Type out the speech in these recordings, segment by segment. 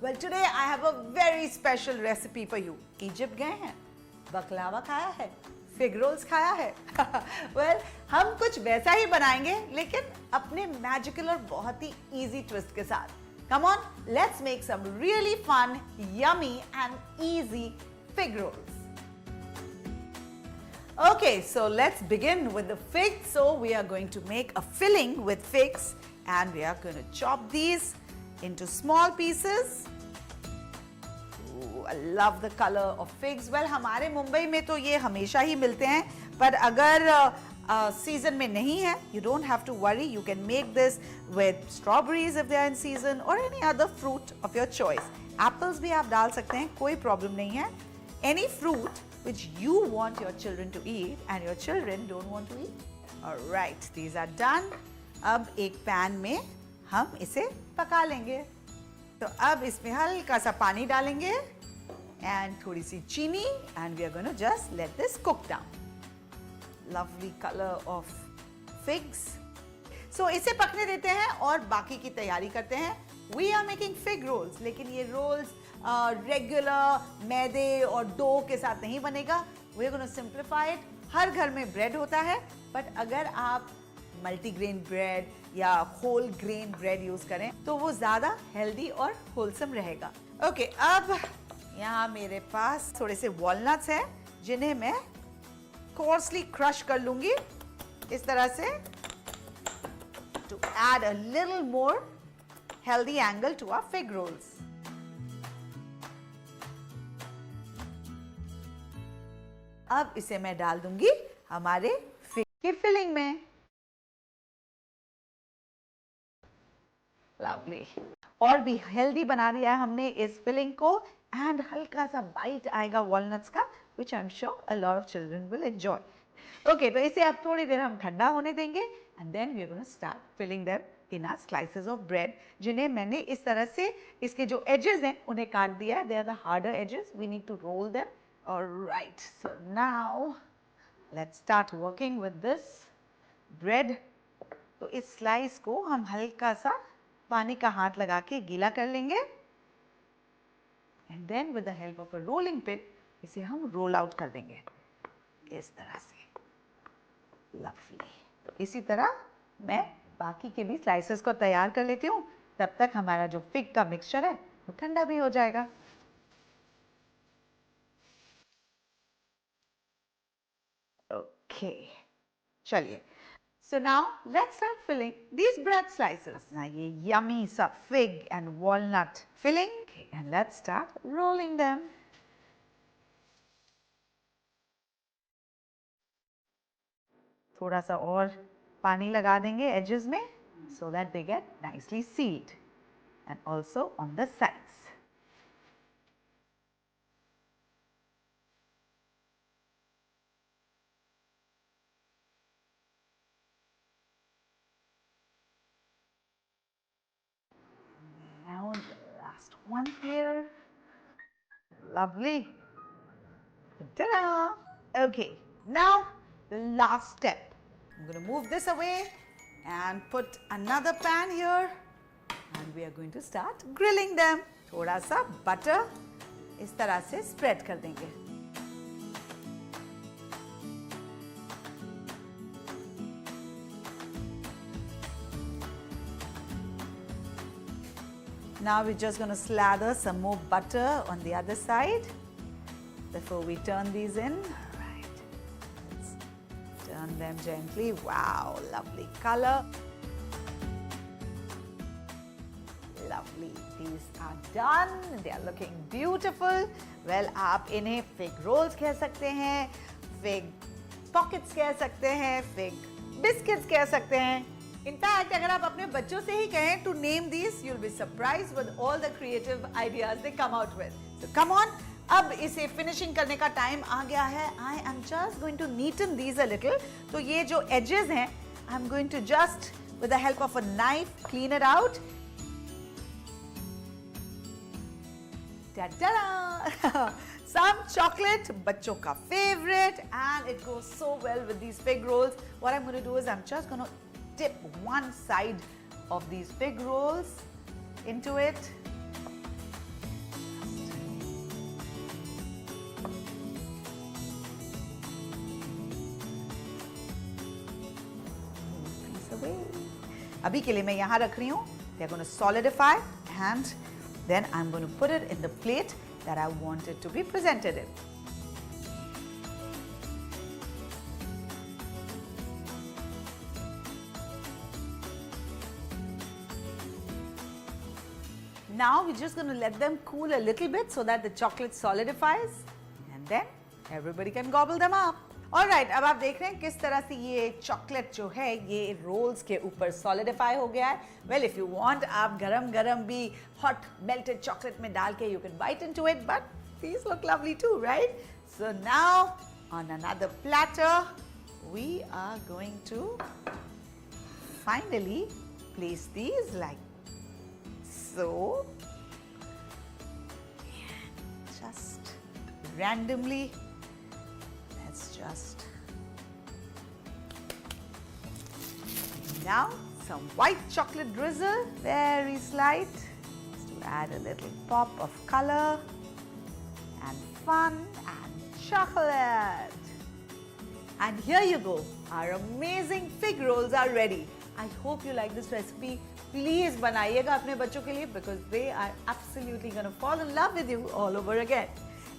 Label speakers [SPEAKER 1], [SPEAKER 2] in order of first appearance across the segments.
[SPEAKER 1] Well, today I have a very special recipe for you. Egypt गए हैं, बकलावा खाया है, फिग रोल्स खाया है. Well, हम कुछ वैसा ही बनाएंगे, लेकिन अपने मैजिकल और बहुत ही easy twist के साथ. Come on, let's make some really fun, yummy and easy fig rolls. Okay, so let's begin with the figs. So we are going to make a filling with figs and we are going to chop these into small pieces. Ooh, I love the color of figs. Well, हमारे मुंबई में तो ये हमेशा ही मिलते हैं, पर अगर season में नहीं है, you don't have to worry. You can make this with strawberries if they are in season or any other fruit of your choice. Apples भी आप डाल सकते हैं, कोई problem नहीं है. Any fruit which you want your children to eat and your children don't want to eat. Alright, these are done. अब एक पैन में हम इसे पका लेंगे. तो अब इसमें हल्का सा पानी डालेंगे and थोड़ी सी चीनी and we are going to just let this cook down. Lovely color of figs. So इसे पकने देते हैं और बाकी की तैयारी करते हैं. We are making fig rolls, लेकिन ये rolls रेगुलर मैदे और डो के साथ नहीं बनेगा. We are going to simplify it. हर घर में ब्रेड होता है, बट अगर आप मल्टीग्रेन ब्रेड या होल ग्रेन ब्रेड यूज करें तो वो ज़्यादा हेल्दी और होलसम रहेगा. ओके, अब यहाँ मेरे पास थोड़े से वॉलनट्स हैं जिन्हें मैं coarsely क्रश कर लूँगी इस तरह से, to add a little more healthy angle to our fig rolls. अब इसे मैं डाल दूंगी हमारे फिग की फिलिंग में. लवली. और भी हेल्दी बना दिया है हमने इस फिलिंग को एंड हल्का सा बाइट आएगा वॉलनट्स का, which I'm sure a lot of children will enjoy. Okay, तो इसे अब थोड़ी देर हम ठंडा होने देंगे and then we are going to start filling them in our slices of bread, जिन्हें मैंने इस तरह से इसके जो edges हैं उन्हें काट दिया है. They are the harder edges. We need to roll them. Alright, so now let's start working with this bread. तो इस स्लाइस को हम हल्का सा पानी का हाथ लगा के गीला कर लेंगे and then with the help of a rolling pin इसे हम रोल आउट कर देंगे इस तरह से. Lovely. इसी तरह मैं बाकी के भी स्लाइसेस को तैयार कर लेती हूँ, तब तक हमारा जो फिग का मिक्सचर है वो ठंडा भी हो जाएगा. Okay, चलिए. So now let's start filling these bread slices. Now ये yummy सा fig and walnut filling, and let's start rolling them. थोड़ा सा और पानी लगा देंगे edges में so that they get nicely sealed, and also on the sides. Now the last one here. Lovely. Ta-da! Okay, now the last step. I'm going to move this away and put another pan here and we are going to start grilling them. थोड़ा सा butter इस तरह से spread कर देंगे. Now we're just going to slather some more butter on the other side before we turn these in. All right, let's turn them gently. Wow, lovely color. Lovely. These are done. They are looking beautiful. Well, आप इन्हें fig rolls कह सकते हैं, fig pockets कह सकते हैं, fig biscuits कह सकते हैं. In fact, अगर आप अपने बच्चों से ही कहें to name these, you'll be surprised with all the creative ideas they come out with. So come on, अब इसे finishing करने का time आ गया है. I am just going to neaten these a little. तो ये जो edges हैं, I'm going to just with the help of a knife clean it out. Ta-da! Some chocolate, बच्चों का favorite, and it goes so well with these fig rolls. What I'm going to do is I'm just going to dip one side of these fig rolls into it अभी के लिए मैं यहाँ रख रही हूँ. They're going to solidify and then I'm going to put it in the plate that I want it to be presented in. Now we're just going to let them cool a little bit so that the chocolate solidifies and then everybody can gobble them up. Alright, अब आप देख रहे हैं किस तरह से ये chocolate जो है ये rolls के ऊपर solidify हो गया है. Well, if you want, आप गरम भी hot melted chocolate में डाल के you can bite into it, but these look lovely too, right? So now on another platter, we are going to finally place these like so. Just randomly, let's just. Now some white chocolate drizzle, very slight, just to add a little pop of color and fun and chocolate. And here you go, our amazing fig rolls are ready. I hope you like this recipe. Please बनाइएगा अपने बच्चों के लिए because they are absolutely going to fall in love with you all over again.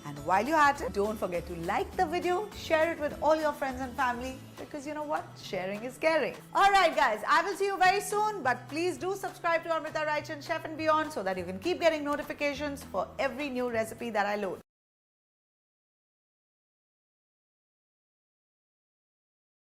[SPEAKER 1] And while you're at it, don't forget to like the video, share it with all your friends and family because you know what? Sharing is caring. Alright guys, I will see you very soon, but please do subscribe to Amrita Raichand Chef and Beyond so that you can keep getting notifications for every new recipe that I load.